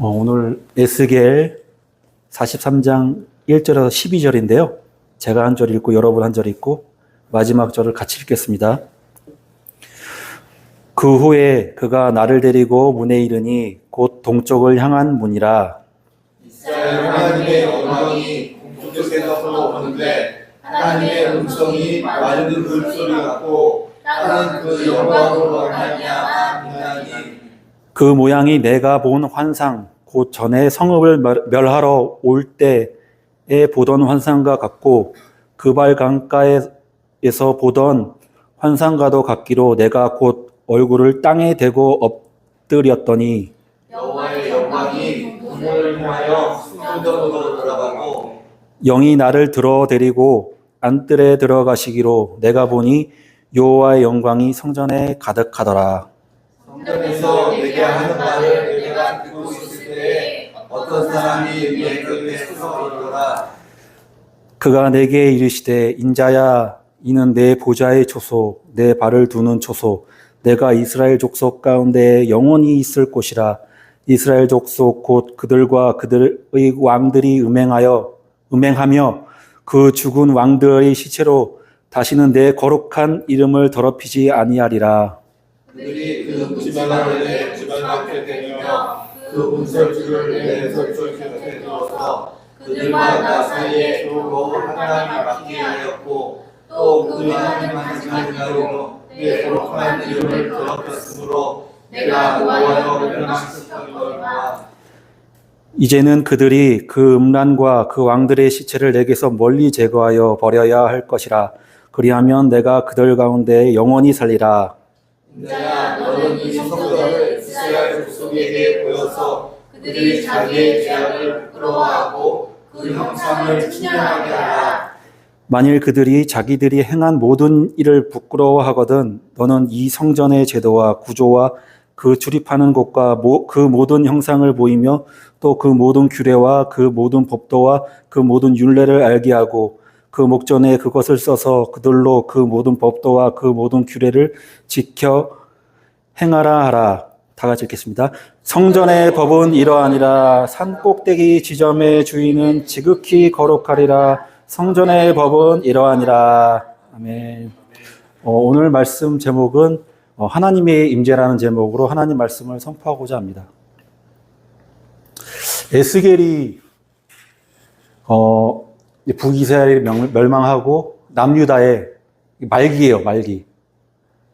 오늘 에스겔 43장 1절에서 12절인데요. 제가 한 절 읽고 여러분 한 절 읽고 마지막 절을 같이 읽겠습니다. 그 후에 그가 나를 데리고 문에 이르니 곧 동쪽을 향한 문이라. 이스라엘 하나님의 영광이 동쪽에서 오는데 하나님의 음성이 맑은 물소리 같고 나는 그 영광으로 말미암아 빛나니 그 모양이 내가 본 환상 곧 전에 성읍을 멸하러 올 때에 보던 환상과 같고 그발 강가에서 보던 환상과도 같기로 내가 곧 얼굴을 땅에 대고 엎드렸더니 여호와의 영광이 문을 향하여 수정으로 돌아가고 영이 나를 들어 데리고 안뜰에 들어가시기로 내가 보니 여호와의 영광이 성전에 가득하더라. 성전에서 내게 하는 말을 내가 듣고 있을 때에 어떤 사람이 내 곁에 서서 이르더라. 그가 내게 이르시되 인자야 이는 내 보좌의 초소 내 발을 두는 초소 내가 이스라엘 족속 가운데 영원히 있을 곳이라. 이스라엘 족속 곧 그들과 그들의 왕들이 음행하며 그 죽은 왕들의 시체로 다시는 내 거룩한 이름을 더럽히지 아니하리라. 그들이 그 문지방을 내 주변 앞에 대며 그 문설주를 내 설주 곁에 두어서 그들과 나 사이에 두고 하나님이 맞게 하였고 또 그 하나님 하나님으로 내 거룩한 이름을 더럽혔으므로 내가 노하여 멸망시켰거니와. 이제는 그들이 그 음란과 그 왕들의 시체를 내게서 멀리 제거하여 버려야 할 것이라. 그리하면 내가 그들 가운데 영원히 살리라. 인자야 너는 이 성전을 이스라엘 족속에게 보여서 그들이 자기의 죄악을 부끄러워하고 그 형상을 침략하게 하라. 만일 그들이 자기들이 행한 모든 일을 부끄러워하거든 너는 이 성전의 제도와 구조와 그 출입하는 곳과 그 모든 형상을 보이며 또 그 모든 규례와 그 모든 법도와 그 모든 율례를 알게 하고 그 목전에 그것을 써서 그들로 그 모든 법도와 그 모든 규례를 지켜 행하라 하라. 다 같이 읽겠습니다. 성전의 법은 이러하니라. 산 꼭대기 지점의 주인은 지극히 거룩하리라. 성전의 법은 이러하니라. 아멘. 오늘 말씀 제목은 하나님의 임재라는 제목으로 하나님 말씀을 선포하고자 합니다. 에스겔이 북이스라엘이 멸망하고 남유다의 말기예요, 말기.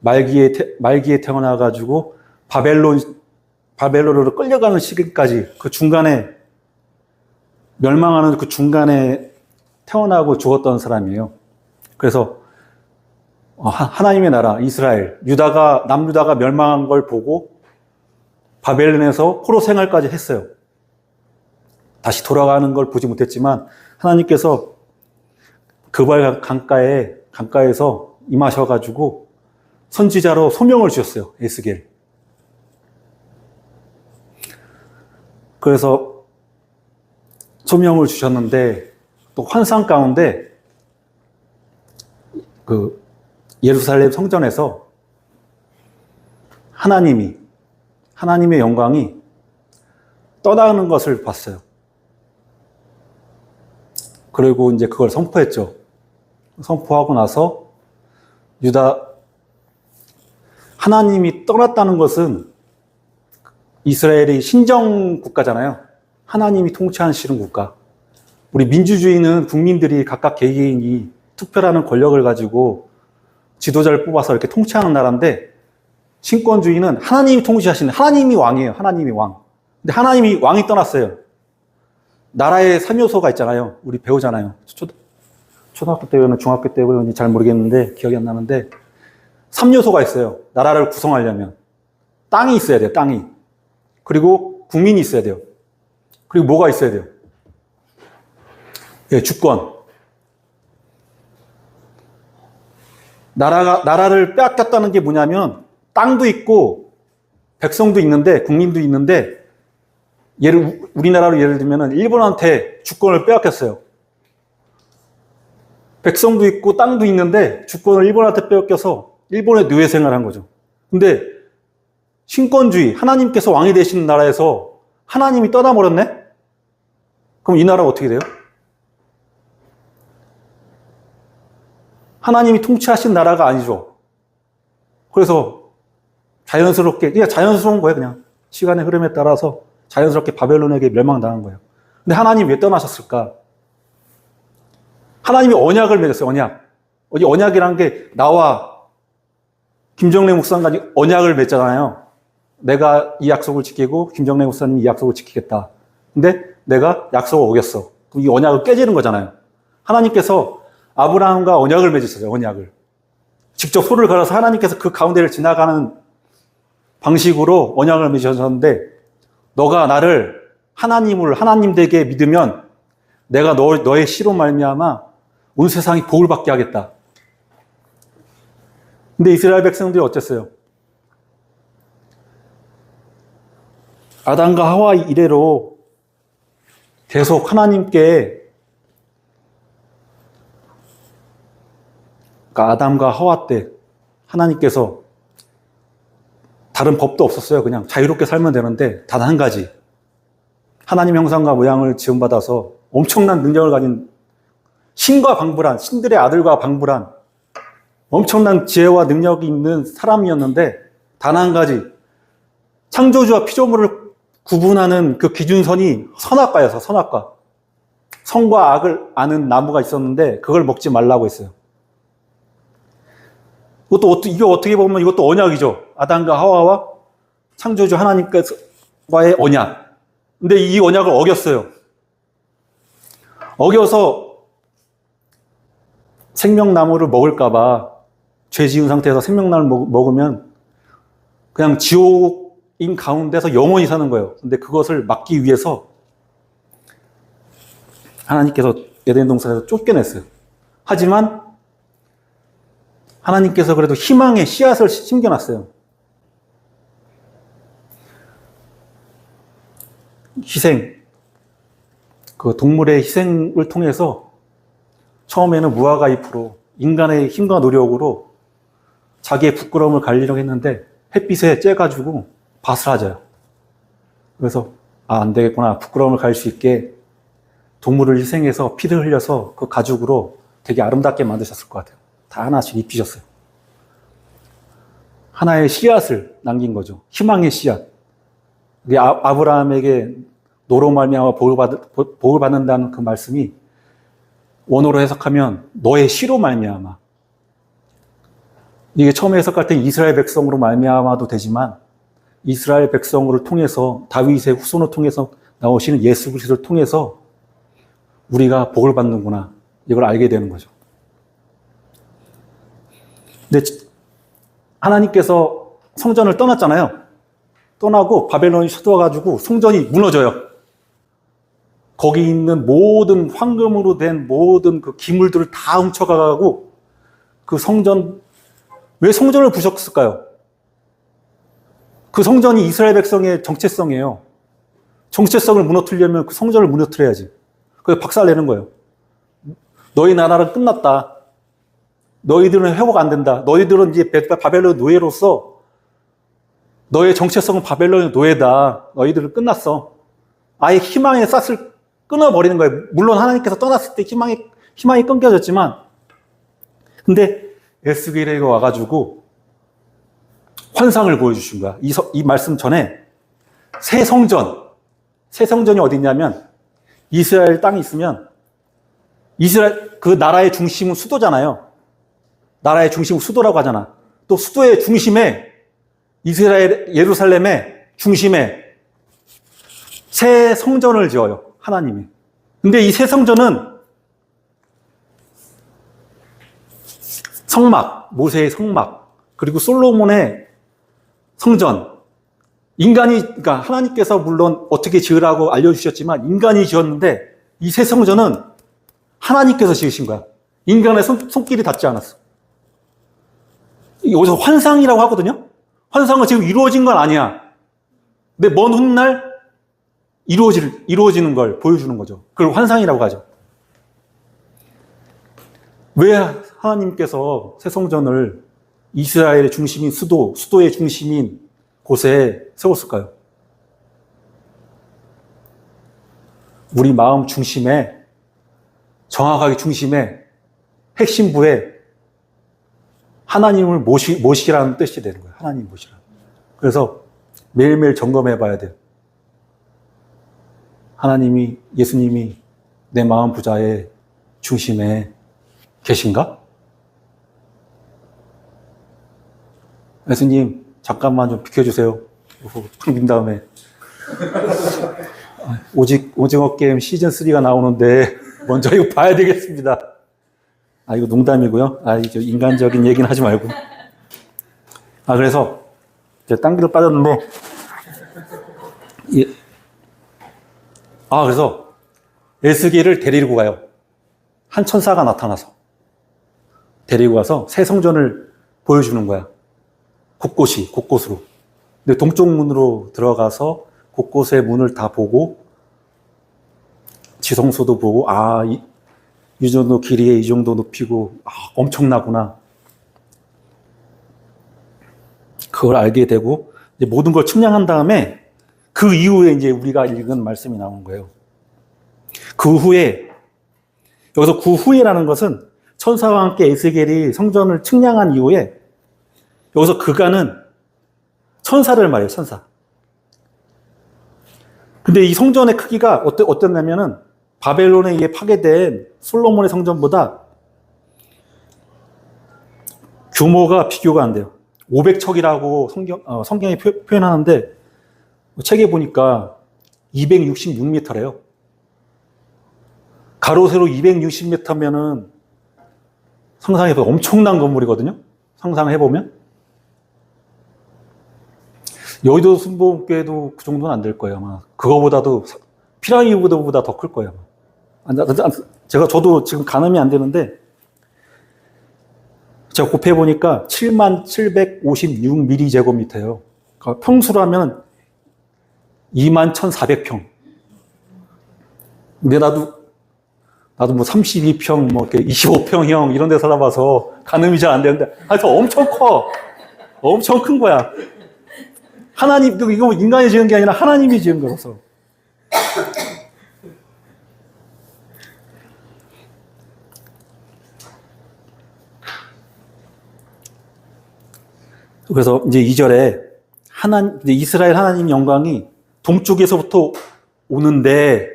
말기에 태어나가지고 바벨론으로 끌려가는 시기까지 그 중간에 멸망하는 그 중간에 태어나고 죽었던 사람이에요. 그래서 하나님의 나라 이스라엘 남유다가 멸망한 걸 보고 바벨론에서 포로 생활까지 했어요. 다시 돌아가는 걸 보지 못했지만 하나님께서 그발 강가에서 임하셔가지고 선지자로 소명을 주셨어요. 에스겔. 그래서 소명을 주셨는데 또 환상 가운데 그 예루살렘 성전에서 하나님의 영광이 떠나는 것을 봤어요. 그리고 이제 그걸 선포했죠. 선포하고 나서 하나님이 떠났다는 것은 이스라엘이 신정 국가잖아요. 하나님이 통치하시는 국가. 우리 민주주의는 국민들이 각각 개개인이 투표라는 권력을 가지고 지도자를 뽑아서 이렇게 통치하는 나라인데 신권주의는 하나님이 통치하시는 하나님이 왕이에요. 하나님이 왕. 근데 하나님이 왕이 떠났어요. 나라의 3요소가 있잖아요. 우리 배우잖아요. 초등학교 때 배우는 중학교 때 배우는지 잘 모르겠는데 기억이 안 나는데 3요소가 있어요. 나라를 구성하려면 땅이 있어야 돼요. 땅이. 그리고 국민이 있어야 돼요. 그리고 뭐가 있어야 돼요? 예, 주권. 나라를 빼앗겼다는 게 뭐냐면 땅도 있고 백성도 있는데 국민도 있는데 우리나라로 예를 들면 일본한테 주권을 빼앗겼어요. 백성도 있고 땅도 있는데 주권을 일본한테 빼앗겨서 일본의 노예 생활을 한 거죠. 근데 신권주의, 하나님께서 왕이 되시는 나라에서 하나님이 떠나버렸네? 그럼 이 나라가 어떻게 돼요? 하나님이 통치하신 나라가 아니죠. 그래서 자연스럽게, 그냥 자연스러운 거예요, 그냥. 시간의 흐름에 따라서 자연스럽게 바벨론에게 멸망당한 거예요. 근데 하나님 왜 떠나셨을까? 하나님이 언약을 맺었어요, 언약. 이 언약이라는 게 나와 김정래 목사님까지 언약을 맺잖아요. 내가 이 약속을 지키고 김정래 목사님이 이 약속을 지키겠다. 근데 내가 약속을 어겼어. 그럼 이 언약을 깨지는 거잖아요. 하나님께서 아브라함과 언약을 맺으셨어요, 언약을. 직접 소를 걸어서 하나님께서 그 가운데를 지나가는 방식으로 언약을 맺으셨는데, 너가 나를 하나님 되게 믿으면 내가 너의 씨로 말미암아 온 세상이 복을 받게 하겠다. 근데 이스라엘 백성들이 어땠어요? 아담과 하와 이래로 계속 하나님께, 그러니까 아담과 하와 때 하나님께서 다른 법도 없었어요. 그냥 자유롭게 살면 되는데 단 한 가지, 하나님 형상과 모양을 지음받아서 엄청난 능력을 가진 신과 방불한, 신들의 아들과 방불한 엄청난 지혜와 능력이 있는 사람이었는데, 단 한 가지, 창조주와 피조물을 구분하는 그 기준선이 선악과여서, 선악과. 선과 악을 아는 나무가 있었는데 그걸 먹지 말라고 했어요. 이게 어떻게 보면 이것도 언약이죠. 아담과 하와와 창조주 하나님과의 언약. 근데 이 언약을 어겼어요. 어겨서 생명나무를 먹을까봐, 죄 지은 상태에서 생명나무를 먹으면 그냥 지옥인 가운데서 영원히 사는 거예요. 근데 그것을 막기 위해서 하나님께서 에덴 동산에서 쫓겨냈어요. 하지만 하나님께서 그래도 희망의 씨앗을 심겨놨어요. 희생, 그 동물의 희생을 통해서 처음에는 무화과잎으로 인간의 힘과 노력으로 자기의 부끄러움을 가리려고 했는데 햇빛에 쬐가지고 바스라져요. 그래서 안 되겠구나, 부끄러움을 가릴 수 있게 동물을 희생해서 피를 흘려서 그 가죽으로 되게 아름답게 만드셨을 것 같아요. 다 하나씩 입히셨어요. 하나의 씨앗을 남긴 거죠. 희망의 씨앗. 아브라함에게 노로 말미암아 복을 받는다는 그 말씀이 원어로 해석하면 너의 씨로 말미암아. 이게 처음에 해석할 때 이스라엘 백성으로 말미암아도 되지만, 이스라엘 백성을 통해서, 다윗의 후손을 통해서 나오시는 예수 그리스도를 통해서 우리가 복을 받는구나, 이걸 알게 되는 거죠. 근데 하나님께서 성전을 떠났잖아요. 떠나고 바벨론이 쳐들어와가지고 성전이 무너져요. 거기 있는 모든 황금으로 된 모든 그 기물들을 다 훔쳐가고, 그 성전, 왜 성전을 부셨을까요? 그 성전이 이스라엘 백성의 정체성이에요. 정체성을 무너뜨리려면 그 성전을 무너뜨려야지. 그래서 박살내는 거예요. 너희 나라는 끝났다. 너희들은 회복 안 된다. 너희들은 이제 바벨론 노예로서 너의 정체성은 바벨론의 노예다. 너희들은 끝났어. 아예 희망의 싹을 끊어버리는 거예요. 물론 하나님께서 떠났을 때 희망이 끊겨졌지만, 근데 에스겔에게 와가지고 환상을 보여주신 거야. 이 말씀 전에 새 성전이 어디 있냐면, 이스라엘 땅이 있으면, 이스라엘, 그 나라의 중심은 수도잖아요. 나라의 중심은 수도라고 하잖아. 또 수도의 중심에, 이스라엘, 예루살렘의 중심에 새 성전을 지어요, 하나님이. 근데 이 새 성전은 성막, 모세의 성막, 그리고 솔로몬의 성전. 그러니까 하나님께서 물론 어떻게 지으라고 알려주셨지만 인간이 지었는데, 이 새 성전은 하나님께서 지으신 거야. 인간의 손길이 닿지 않았어. 여기서 환상이라고 하거든요. 환상은 지금 이루어진 건 아니야. 근데 먼 훗날 이루어지는 걸 보여주는 거죠. 그걸 환상이라고 하죠. 왜 하나님께서 새 성전을 이스라엘의 중심인 수도의 중심인 곳에 세웠을까요? 우리 마음 중심에, 정확하게 중심에, 핵심부에 하나님을 모시라는 뜻이 되는 거예요. 하나님 모시라. 그래서 매일매일 점검해 봐야 돼요. 하나님이, 예수님이 내 마음 부자의 중심에 계신가? 예수님, 잠깐만 좀 비켜주세요. 탁 민 다음에. 오징어 게임 시즌3가 나오는데, 먼저 이거 봐야 되겠습니다. 이거 농담이고요. 이제 인간적인 얘기는 하지 말고. 그래서, 제가 딴 길로 빠졌는데, 그래서, 에스겔을 데리고 가요. 한 천사가 나타나서. 데리고 가서 새 성전을 보여주는 거야. 곳곳으로. 근데 동쪽 문으로 들어가서 곳곳의 문을 다 보고, 지성소도 보고, 이 정도 길이에 이 정도 높이고, 엄청나구나. 그걸 알게 되고, 이제 모든 걸 측량한 다음에, 그 이후에 이제 우리가 읽은 말씀이 나온 거예요. 그 후에, 여기서 그 후에라는 것은 천사와 함께 에스겔이 성전을 측량한 이후에, 여기서 그가는 천사를 말해요, 천사. 근데 이 성전의 크기가 어땠냐면은, 바벨론에 의해 파괴된 솔로몬의 성전보다 규모가 비교가 안 돼요. 500척이라고 성경이 표현하는데, 책에 보니까 266m래요. 가로 세로 260m면은 상상해서 엄청난 건물이거든요. 상상해보면. 여의도 순복음교회도 그 정도는 안 될 거예요, 아마. 그거보다도, 피라미드보다 더 클 거예요, 아마. 저도 지금 가늠이 안 되는데, 제가 곱해보니까 7756m제곱미터예요. 그러니까 평수로 하면 21,400평. 근데 나도 뭐 32평, 뭐 이렇게 25평형 이런 데 살아봐서 가늠이 잘 안 되는데, 하여튼 엄청 커. 엄청 큰 거야. 이거 인간이 지은 게 아니라 하나님이 지은 거라서. 그래서 이제 2절에 이제 이스라엘 하나님 영광이 동쪽에서부터 오는데,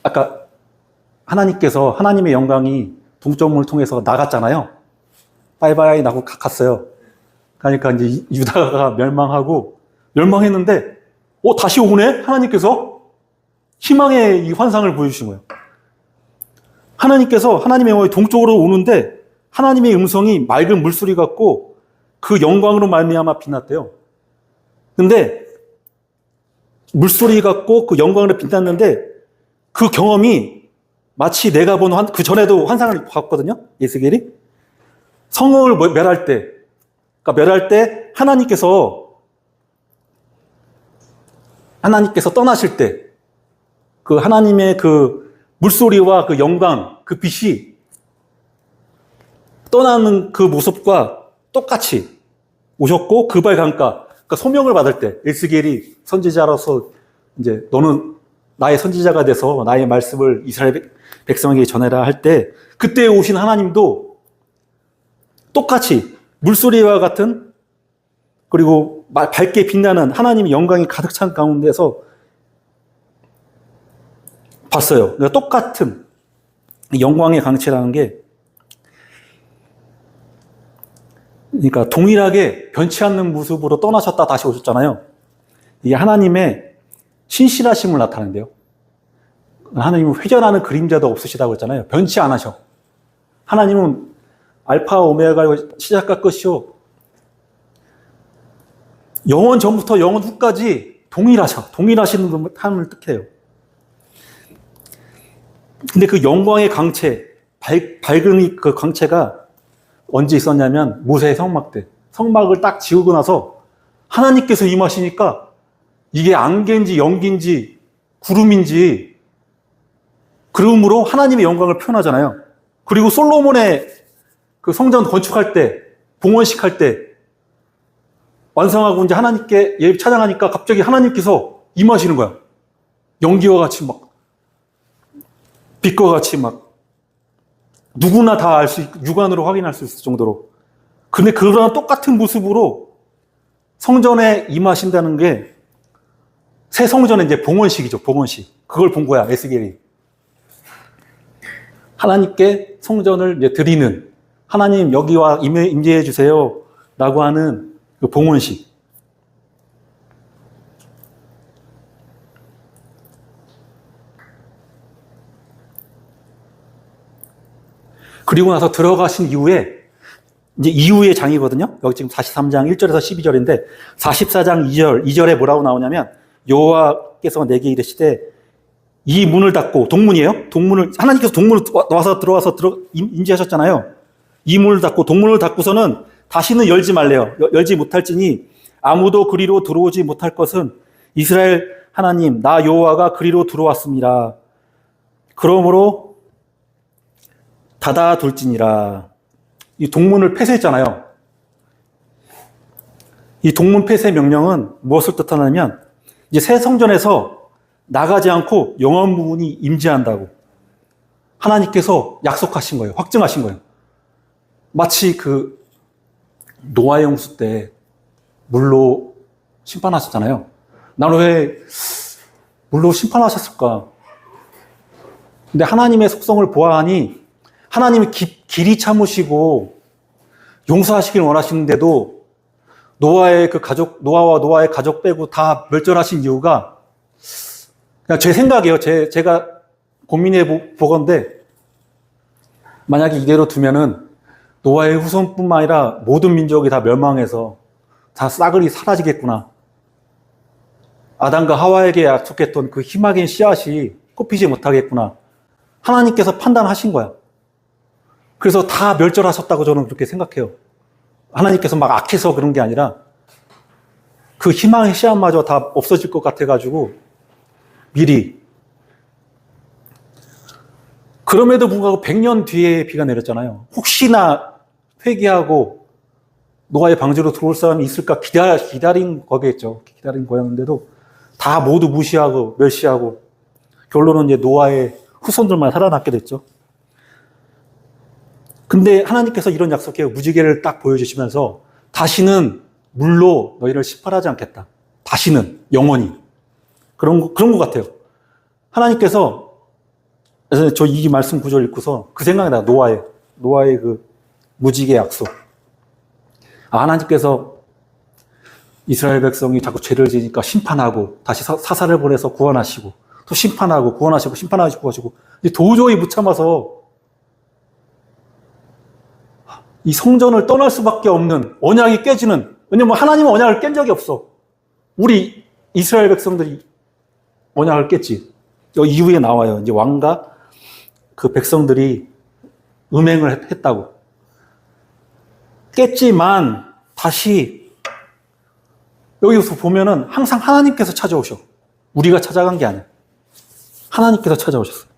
아까 하나님의 영광이 동쪽문을 통해서 나갔잖아요. 바이바이 나고 갔어요. 그러니까 이제 유다가 멸망했는데, 다시 오네? 하나님께서 희망의 이 환상을 보여주신 거예요. 하나님께서 하나님의 영광이 동쪽으로 오는데, 하나님의 음성이 맑은 물소리 같고 그 영광으로 말미암아 빛났대요. 근데 물소리 같고 그 영광으로 빛났는데, 그 경험이 마치 내가 본 그 전에도 환상을 봤거든요. 에스겔이 성을 멸할 때, 하나님께서 떠나실 때, 그 하나님의 그 물소리와 그 영광, 그 빛이 떠나는 그 모습과 똑같이 오셨고, 그발 강가, 그러니까 소명을 받을 때, 에스겔이 선지자로서 이제 너는 나의 선지자가 돼서 나의 말씀을 이스라엘 백성에게 전해라 할 때, 그때 오신 하나님도 똑같이 물소리와 같은, 그리고 밝게 빛나는 하나님의 영광이 가득 찬 가운데서 봤어요. 그러니까 똑같은 영광의 강체라는 게, 그러니까 동일하게 변치 않는 모습으로 떠나셨다 다시 오셨잖아요. 이게 하나님의 신실하심을 나타내는데요. 하나님은 회전하는 그림자도 없으시다고 했잖아요. 변치 안 하셔. 하나님은 알파 오메가요, 시작과 끝이요, 영원 전부터 영원 후까지 동일하시는 하나님을 뜻해요. 근데 그 영광의 강체, 밝은 그 강체가 언제 있었냐면 모세의 성막 때, 성막을 딱 지우고 나서 하나님께서 임하시니까 이게 안개인지 연기인지 구름인지, 그러므로 하나님의 영광을 표현하잖아요. 그리고 솔로몬의 그 성전 건축할 때, 봉헌식 할 때, 완성하고 이제 하나님께 예배 찬양하니까 갑자기 하나님께서 임하시는 거야. 연기와 같이 막 빛과 같이 막 누구나 다 알 수 있고 육안으로 확인할 수 있을 정도로. 근데 그런 똑같은 모습으로 성전에 임하신다는 게 새 성전의 이제 봉헌식이죠. 봉헌식. 그걸 본 거야, 에스겔이. 하나님께 성전을 이제 드리는, 하나님 여기와 임재해 주세요 라고 하는 그 봉헌식. 그리고 나서 들어가신 이후에 이제 이후의 장이거든요. 여기 지금 43장 1절에서 12절인데 44장 2절에 뭐라고 나오냐면 여호와께서 내게 이르시되 이 문을 닫고, 동문이에요. 동문을, 하나님께서 동문을 들어와서 임재하셨잖아요. 이 문을 닫고, 동문을 닫고서는 다시는 열지 말래요. 열지 못할지니 아무도 그리로 들어오지 못할 것은 이스라엘 하나님 나 여호와가 그리로 들어왔습니다. 그러므로 닫아둘지니라. 이 동문을 폐쇄했잖아요. 이 동문 폐쇄 명령은 무엇을 뜻하냐면 이제 새 성전에서 나가지 않고 영원문이 임재한다고 하나님께서 약속하신 거예요. 확증하신 거예요. 마치 그 노아의 홍수 때 물로 심판하셨잖아요. 나는 왜 물로 심판하셨을까? 근데 하나님의 속성을 보아하니 하나님이 길이 참으시고 용서하시길 원하시는데도 노아의 그 가족, 노아와 노아의 가족 빼고 다 멸절하신 이유가 그냥 제 생각이에요. 제가 고민해 보건데 만약에 이대로 두면은 노아의 후손뿐만 아니라 모든 민족이 다 멸망해서 다 싸그리 사라지겠구나. 아담과 하와에게 약속했던 그 희망의 씨앗이 꼽히지 못하겠구나. 하나님께서 판단하신 거야. 그래서 다 멸절하셨다고 저는 그렇게 생각해요. 하나님께서 막 악해서 그런 게 아니라 그 희망의 씨앗마저 다 없어질 것 같아가지고 미리. 그럼에도 불구하고 100년 뒤에 비가 내렸잖아요. 혹시나 회개하고 노아의 방주로 들어올 사람이 있을까 기다린 거겠죠. 기다린 거였는데도 다 모두 무시하고 멸시하고 결론은 이제 노아의 후손들만 살아남게 됐죠. 근데 하나님께서 이런 약속해요. 무지개를 딱 보여주시면서 다시는 물로 너희를 심판하지 않겠다. 다시는 영원히. 그런 것 같아요. 하나님께서 그래서 저 이 말씀 구절 읽고서 그 생각이 나요. 노아의 그 무지개 약속. 하나님께서 이스라엘 백성이 자꾸 죄를 지니까 심판하고 다시 사사를 보내서 구원하시고 또 심판하고 구원하시고 심판하시고 하시고 도저히 못 참아서 이 성전을 떠날 수밖에 없는 언약이 깨지는, 왜냐면 하나님은 언약을 깬 적이 없어. 우리 이스라엘 백성들이 언약을 깼지. 여기 이후에 나와요. 이제 왕과 그 백성들이 음행을 했다고. 깼지만 다시 여기서 보면은 항상 하나님께서 찾아오셔. 우리가 찾아간 게 아니야. 하나님께서 찾아오셨어요.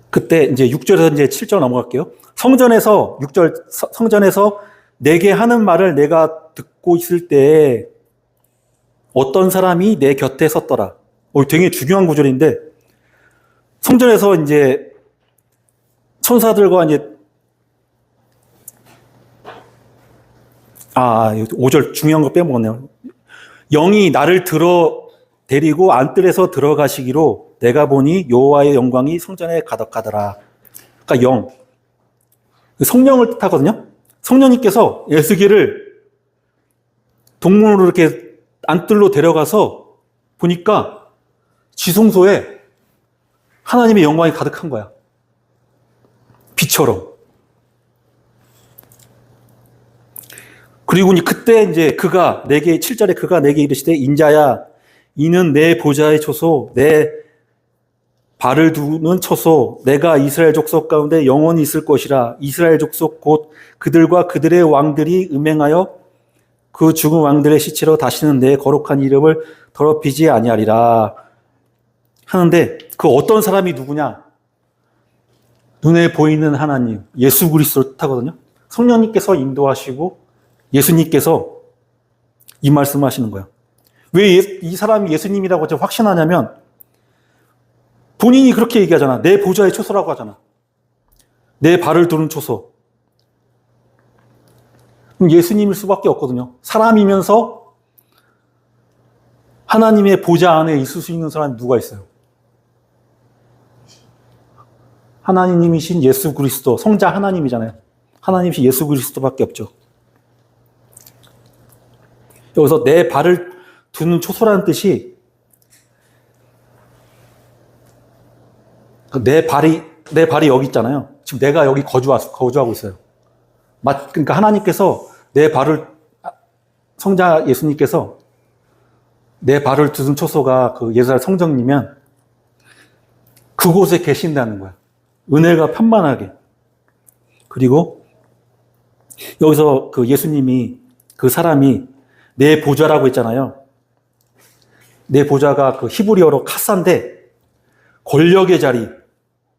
그때 이제 6절에서 이제 7절 넘어갈게요. 성전에서 6절 성전에서 내게 하는 말을 내가 듣고 있을 때 어떤 사람이 내 곁에 섰더라. 되게 중요한 구절인데 성전에서 이제 천사들과 이제 5절 중요한 거 빼먹었네요. 영이 나를 데리고 안뜰에서 들어가시기로 내가 보니 여호와의 영광이 성전에 가득하더라. 그러니까 영, 성령을 뜻하거든요. 성령님께서 에스겔을 동문으로 이렇게 안뜰로 데려가서 보니까 지성소에 하나님의 영광이 가득한 거야. 빛처럼. 그리고 그때 이제 7절에 그가 내게 이르시되 인자야 이는 내 보좌의 초소 내 발을 두는 처소 내가 이스라엘 족속 가운데 영원히 있을 것이라. 이스라엘 족속 곧 그들과 그들의 왕들이 음행하여 그 죽은 왕들의 시체로 다시는 내 거룩한 이름을 더럽히지 아니하리라 하는데 그 어떤 사람이 누구냐? 눈에 보이는 하나님 예수 그리스도를 뜻하거든요. 성령님께서 인도하시고 예수님께서 이 말씀을 하시는 거예요. 왜 이 사람이 예수님이라고 확신하냐면 본인이 그렇게 얘기하잖아. 내 보좌의 초소라고 하잖아. 내 발을 두는 초소. 그럼 예수님일 수밖에 없거든요. 사람이면서 하나님의 보좌 안에 있을 수 있는 사람이 누가 있어요? 하나님이신 예수 그리스도, 성자 하나님이잖아요. 하나님이신 예수 그리스도밖에 없죠. 여기서 내 발을 두는 초소라는 뜻이 내 발이 여기 있잖아요. 지금 내가 여기 거주하고 있어요. 그러니까 하나님께서 내 발을, 성자 예수님께서 내 발을 두는 초소가 그 예수살 성전이면 그곳에 계신다는 거야. 은혜가 편만하게. 그리고 여기서 그 예수님이, 그 사람이 내 보좌라고 했잖아요. 내 보좌가 그 히브리어로 카사인데 권력의 자리,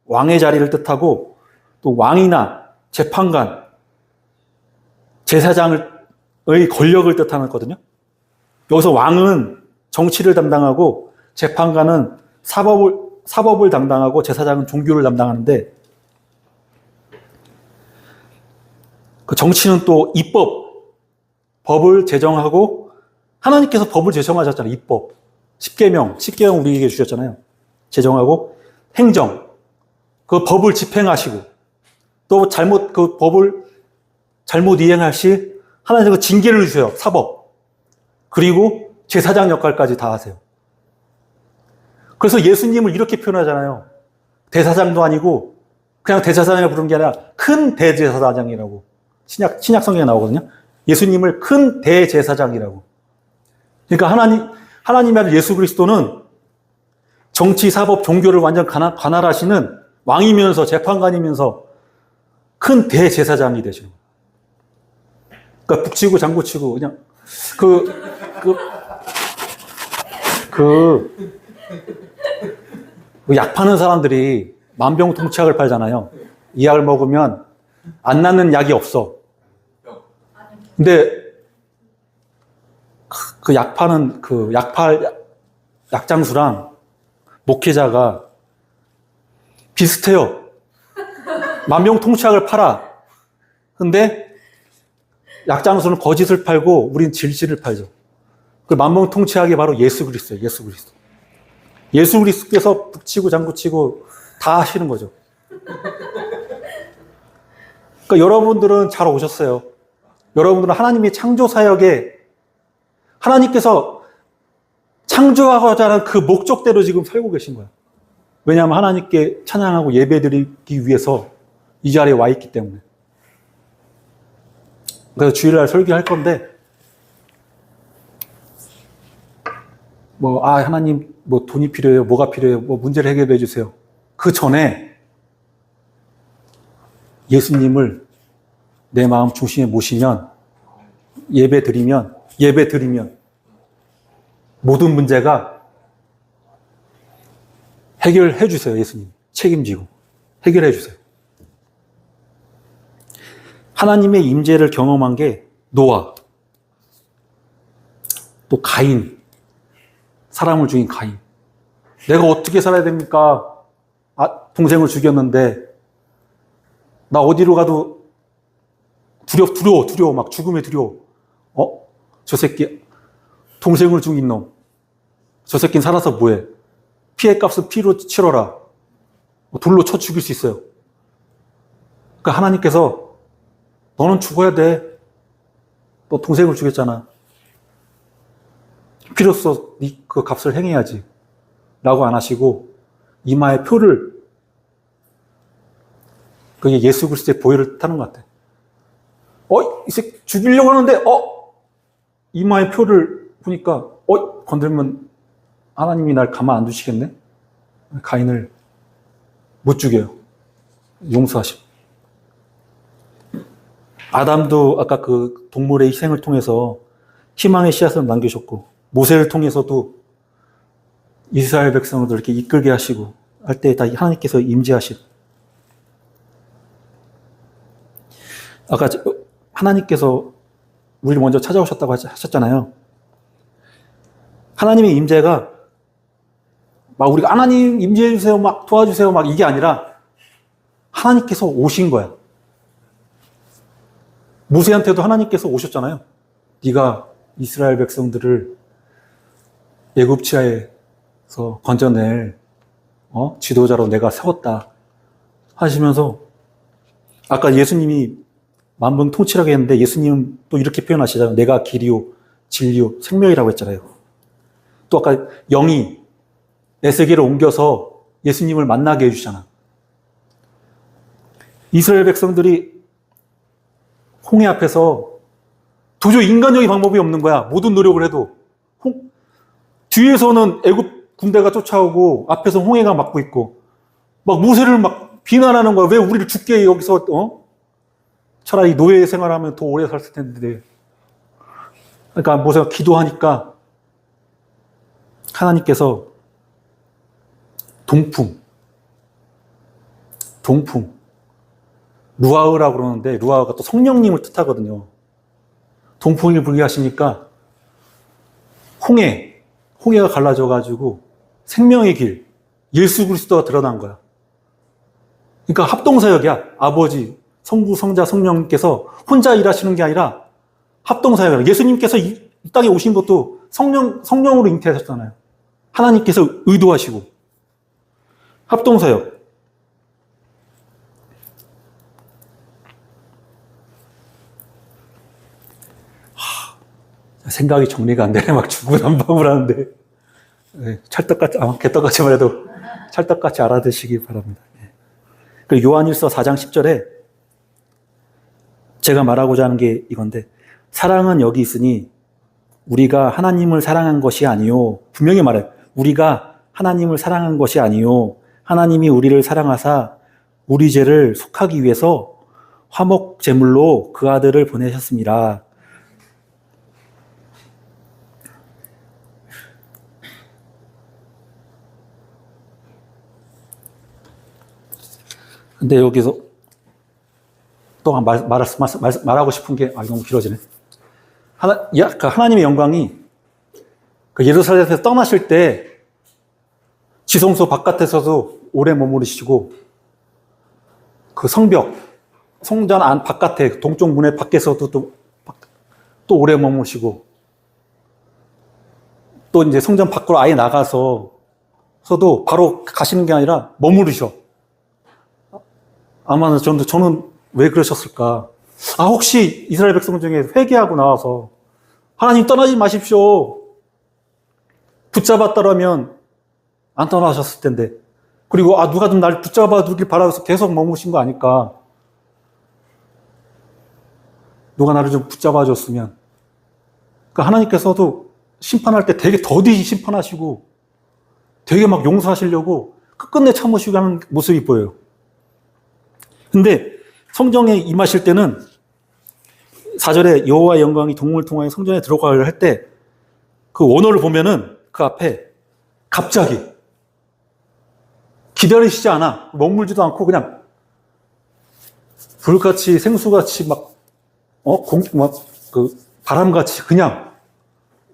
왕의 자리를 뜻하고 또 왕이나 재판관, 제사장의 권력을 뜻하는 거거든요. 여기서 왕은 정치를 담당하고 재판관은 사법을 담당하고 제사장은 종교를 담당하는데 그 정치는 또 법을 제정하고 하나님께서 법을 제정하셨잖아요. 입법. 10계명 우리에게 주셨잖아요. 제정하고 행정. 그 법을 집행하시고 또 그 법을 잘못 이행할 시 하나님께서 징계를 주세요. 사법. 그리고 제사장 역할까지 다 하세요. 그래서 예수님을 이렇게 표현하잖아요. 대사장도 아니고 그냥 대제사장을 부르는 게 아니라 큰 대제사장이라고 신약 성경에 나오거든요. 예수님을 큰 대제사장이라고. 그러니까 하나님의 아들 예수 그리스도는 정치, 사법, 종교를 완전 관할하시는 왕이면서 재판관이면서 큰 대제사장이 되시는 거예요. 그러니까 북치고 장구치고 그냥 약 파는 사람들이 만병통치약을 팔잖아요. 이 약을 먹으면 안 낫는 약이 없어. 근데 그 약 파는 그 약장수랑 목회자가 비슷해요. 만병통치약을 팔아. 근데 약장수는 거짓을 팔고 우린 진실을 팔죠. 그 만병통치약이 바로 예수 그리스도예요. 예수 그리스도. 예수 그리스도께서 북치고 장구치고 다 하시는 거죠. 그러니까 여러분들은 잘 오셨어요. 여러분들은 하나님의 창조 사역에 하나님께서 창조하고자 하는 그 목적대로 지금 살고 계신 거예요. 왜냐하면 하나님께 찬양하고 예배드리기 위해서 이 자리에 와 있기 때문에. 그래서 주일날 설교할 건데 하나님 돈이 필요해요. 뭐가 필요해요. 문제를 해결해 주세요. 그 전에 예수님을 내 마음 중심에 모시면 예배드리면 모든 문제가 해결해 주세요. 예수님 책임지고 해결해 주세요. 하나님의 임재를 경험한 게 노아, 또 가인, 사람을 죽인 가인. 내가 어떻게 살아야 됩니까? 동생을 죽였는데 나 어디로 가도 두려워, 막 죽음에 두려워. 저 새끼 동생을 죽인 놈. 저 새끼는 살아서 뭐해? 피해값은 피로 치러라. 돌로 쳐 죽일 수 있어요. 그러니까 하나님께서 너는 죽어야 돼. 너 동생을 죽였잖아. 필요없어. 네 그 값을 행해야지. 라고 안 하시고 이마에 표를, 그게 예수 그리스도의 보혈을 타는 것 같아. 이 새끼 죽이려고 하는데 이마에 표를 보니까 건들면 하나님이 날 가만 안 두시겠네? 가인을 못 죽여요. 용서하시고. 아담도 아까 그 동물의 희생을 통해서 희망의 씨앗을 남기셨고, 모세를 통해서도 이스라엘 백성을 이렇게 이끌게 하시고 할 때 다 하나님께서 임재하시고. 아까 하나님께서 우리를 먼저 찾아오셨다고 하셨잖아요. 하나님의 임재가 막 우리가 하나님 임재해 주세요, 막 도와주세요, 막 이게 아니라 하나님께서 오신 거야. 모세한테도 하나님께서 오셨잖아요. 네가 이스라엘 백성들을 애굽 지하에서 건져낼 지도자로 내가 세웠다 하시면서 아까 예수님이 만병통치라고 했는데 예수님은 또 이렇게 표현하시잖아요. 내가 길이요 진리요 생명이라고 했잖아요. 또 아까 영이 에스겔을 옮겨서 예수님을 만나게 해주잖아. 이스라엘 백성들이 홍해 앞에서 도저히 인간적인 방법이 없는 거야. 모든 노력을 해도. 뒤에서는 애굽 군대가 쫓아오고 앞에서 홍해가 막고 있고 막 모세를 막 비난하는 거야. 왜 우리를 죽게 여기서 차라리 노예 생활하면 더 오래 살 텐데. 그러니까 모세가 기도하니까 하나님께서 동풍 루아흐라고 그러는데 루아흐가 또 성령님을 뜻하거든요. 동풍이 불게 하시니까 홍해가 갈라져가지고 생명의 길, 예수 그리스도가 드러난 거야. 그러니까 합동사역이야. 아버지, 성부, 성자, 성령님께서 혼자 일하시는 게 아니라 합동사역이야. 예수님께서 이 땅에 오신 것도 성령으로 잉태하셨잖아요. 하나님께서 의도하시고. 합동사역. 생각이 정리가 안 되네. 막 중구난방을 하는데. 네, 찰떡같이, 개떡같이 말해도 찰떡같이 알아듣시기 바랍니다. 네. 그리고 요한일서 4장 10절에 제가 말하고자 하는 게 이건데, 사랑은 여기 있으니 우리가 하나님을 사랑한 것이 아니요. 분명히 말해요. 우리가 하나님을 사랑한 것이 아니요. 하나님이 우리를 사랑하사 우리 죄를 속하기 위해서 화목 제물로 그 아들을 보내셨습니다. 근데 여기서 또 말하고 싶은 게 너무 길어지네. 하나님의 영광이 예루살렘에서 떠나실 때 지성소 바깥에서도 오래 머무르시고 그 성벽, 성전 안 바깥에 동쪽 문의 밖에서도 또 오래 머무르시고 또 이제 성전 밖으로 아예 나가서도 바로 가시는 게 아니라 머무르셔. 아마 저는 왜 그러셨을까? 혹시 이스라엘 백성 중에 회개하고 나와서 하나님 떠나지 마십시오. 붙잡았더라면 안 떠나셨을 텐데. 그리고 누가 좀 날 붙잡아 두길 바라면서 계속 머무신 거 아닐까? 누가 나를 좀 붙잡아 줬으면. 그러니까 하나님께서도 심판할 때 되게 더디 심판하시고 되게 막 용서하시려고 끝끝내 참으시고 하는 모습이 보여요. 근데 성정에 임하실 때는 4절에 여호와의 영광이 동물 통하여 성전에 들어가려 할 때 그 원어를 보면은 그 앞에 갑자기 기다리시지 않아. 머물지도 않고 그냥 불같이 생수같이 바람같이 그냥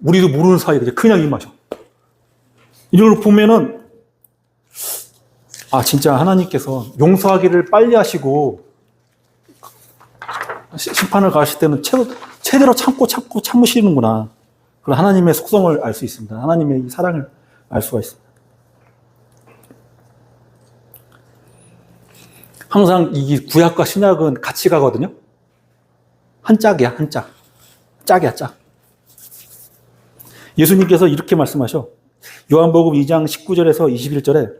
우리도 모르는 사이에 그냥 임하셔. 이걸 보면은 진짜 하나님께서 용서하기를 빨리 하시고 심판을 가실 때는 최대로 참고 참으시는구나. 그런 하나님의 속성을 알 수 있습니다. 하나님의 이 사랑을 알 수가 있습니다. 항상 이 구약과 신약은 같이 가거든요. 한 짝이야, 한 짝. 짝이야, 짝. 예수님께서 이렇게 말씀하셔. 요한복음 2장 19절에서 21절에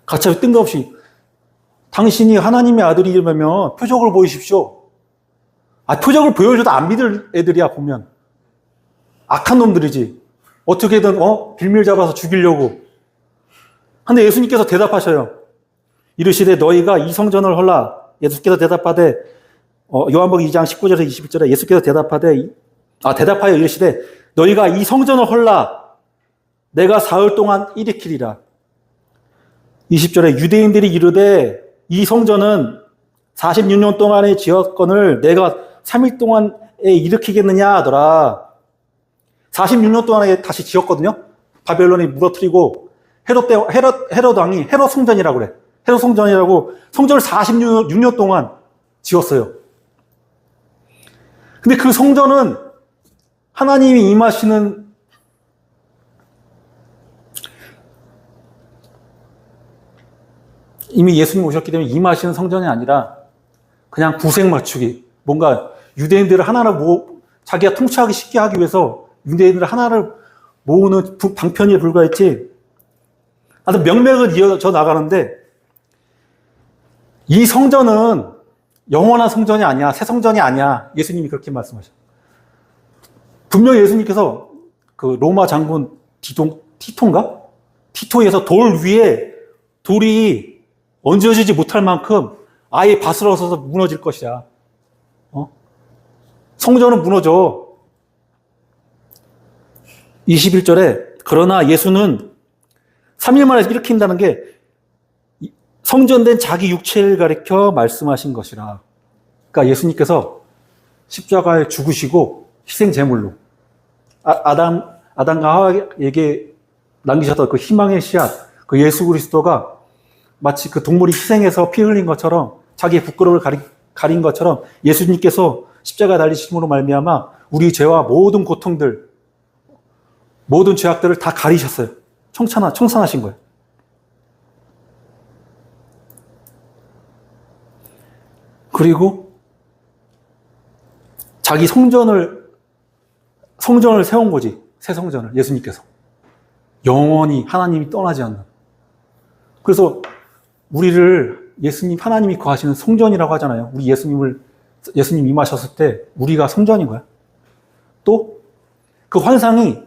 가차없이 뜬금없이 당신이 하나님의 아들이라면 표적을 보이십시오. 표적을 보여줘도 안 믿을 애들이야, 보면. 악한 놈들이지. 어떻게든 빌미를 잡아서 죽이려고. 근데 예수님께서 대답하셔요. 이르시되 너희가 이 성전을 헐라. 예수께서 대답하되 요한복음 2장 19절에서 21절에 예수께서 대답하여 이르시되 너희가 이 성전을 헐라. 내가 사흘 동안 일으키리라. 20절에 유대인들이 이르되 이 성전은 46년 동안의 지었건을 내가 3일 동안에 일으키겠느냐 하더라. 46년 동안에 다시 지었거든요. 바벨론이 무너뜨리고 헤롯 왕이 헤롯 성전이라고 그래. 헤롯 성전이라고 성전을 46년 동안 지었어요. 근데 그 성전은 하나님이 임하시는 이미 예수님 오셨기 때문에 임하시는 성전이 아니라 그냥 구색 맞추기, 뭔가 유대인들을 하나로 자기가 통치하기 쉽게 하기 위해서 유대인들을 하나를 모으는 방편에 불과했지. 아주 명맥을 이어져 나가는데 이 성전은 영원한 성전이 아니야, 새 성전이 아니야. 예수님이 그렇게 말씀하셨어요. 분명히 예수님께서 그 로마 장군 티토인가? 티토에서 돌 위에 돌이 얹어지지 못할 만큼 아예 바스러져서 무너질 것이야. 성전은 무너져. 21절에 그러나 예수는 3일 만에 일으킨다는 게 성전된 자기 육체를 가리켜 말씀하신 것이라. 그러니까 예수님께서 십자가에 죽으시고 희생 제물로 아담과 하와에게 남기셨던 그 희망의 씨앗, 그 예수 그리스도가 마치 그 동물이 희생해서 피 흘린 것처럼 자기의 부끄러움을 가린 것처럼 예수님께서 십자가에 달리심으로 말미암아 우리 죄와 모든 고통들, 모든 죄악들을 다 가리셨어요. 청산하신 거예요. 그리고 자기 성전을 세운 거지. 새 성전을 예수님께서. 영원히 하나님이 떠나지 않는. 그래서 우리를 예수님, 하나님이 거하시는 성전이라고 하잖아요. 우리 예수님 임하셨을 때 우리가 성전인 거야. 또 그 환상이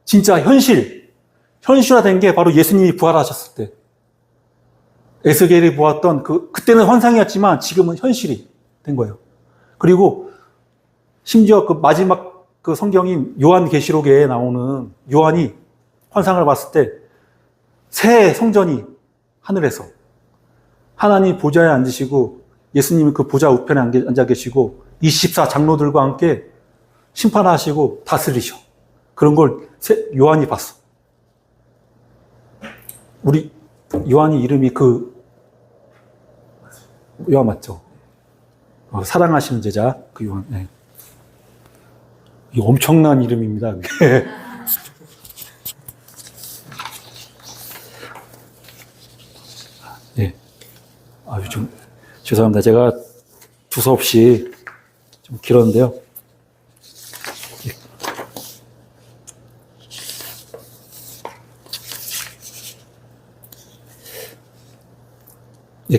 진짜 현실화된 게 바로 예수님이 부활하셨을 때. 에스겔이 보았던 그때는 환상이었지만 지금은 현실이 된 거예요. 그리고 심지어 그 마지막 그 성경인 요한계시록에 나오는 요한이 환상을 봤을 때 새 성전이 하늘에서 하나님 보좌에 앉으시고 예수님이 그 보좌 우편에 앉아 계시고 24 장로들과 함께 심판하시고 다스리셔. 그런 걸 요한이 봤어. 우리 요한이 이름이 요한 맞죠? 사랑하시는 제자 그 요한. 네. 이 엄청난 이름입니다. 네. 좀 죄송합니다. 제가 두서없이 좀 길었는데요.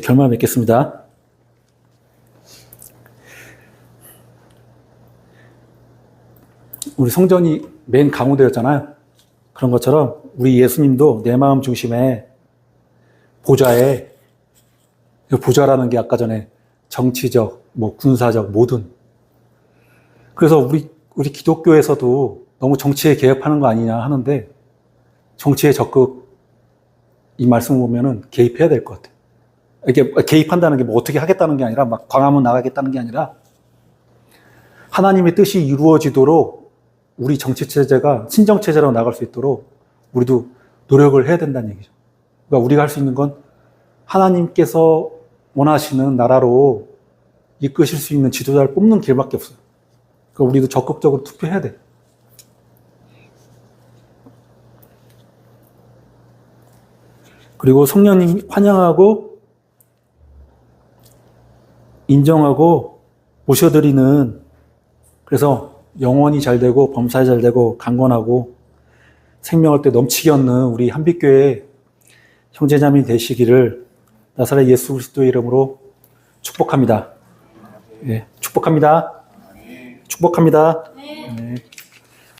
결말 맺겠습니다. 우리 성전이 맨 가운데였잖아요. 그런 것처럼 우리 예수님도 내 마음 중심에 보좌라는 게 아까 전에 정치적, 군사적, 모든. 그래서 우리 기독교에서도 너무 정치에 개입하는 거 아니냐 하는데 정치에 적극 이 말씀을 보면은 개입해야 될 것 같아요. 이게 개입한다는 게 어떻게 하겠다는 게 아니라 막 광화문 나가겠다는 게 아니라 하나님의 뜻이 이루어지도록 우리 정치체제가 신정체제로 나갈 수 있도록 우리도 노력을 해야 된다는 얘기죠. 그러니까 우리가 할 수 있는 건 하나님께서 원하시는 나라로 이끄실 수 있는 지도자를 뽑는 길밖에 없어요. 그러니까 우리도 적극적으로 투표해야 돼. 그리고 성령님 환영하고 인정하고 모셔드리는, 그래서 영혼이 잘 되고 범사에 잘 되고 강건하고 생명을 때 넘치게 얻는 우리 한빛교회 형제자매 되시기를 나사렛 예수 그리스도의 이름으로 축복합니다. 예, 축복합니다. 축복합니다. 네.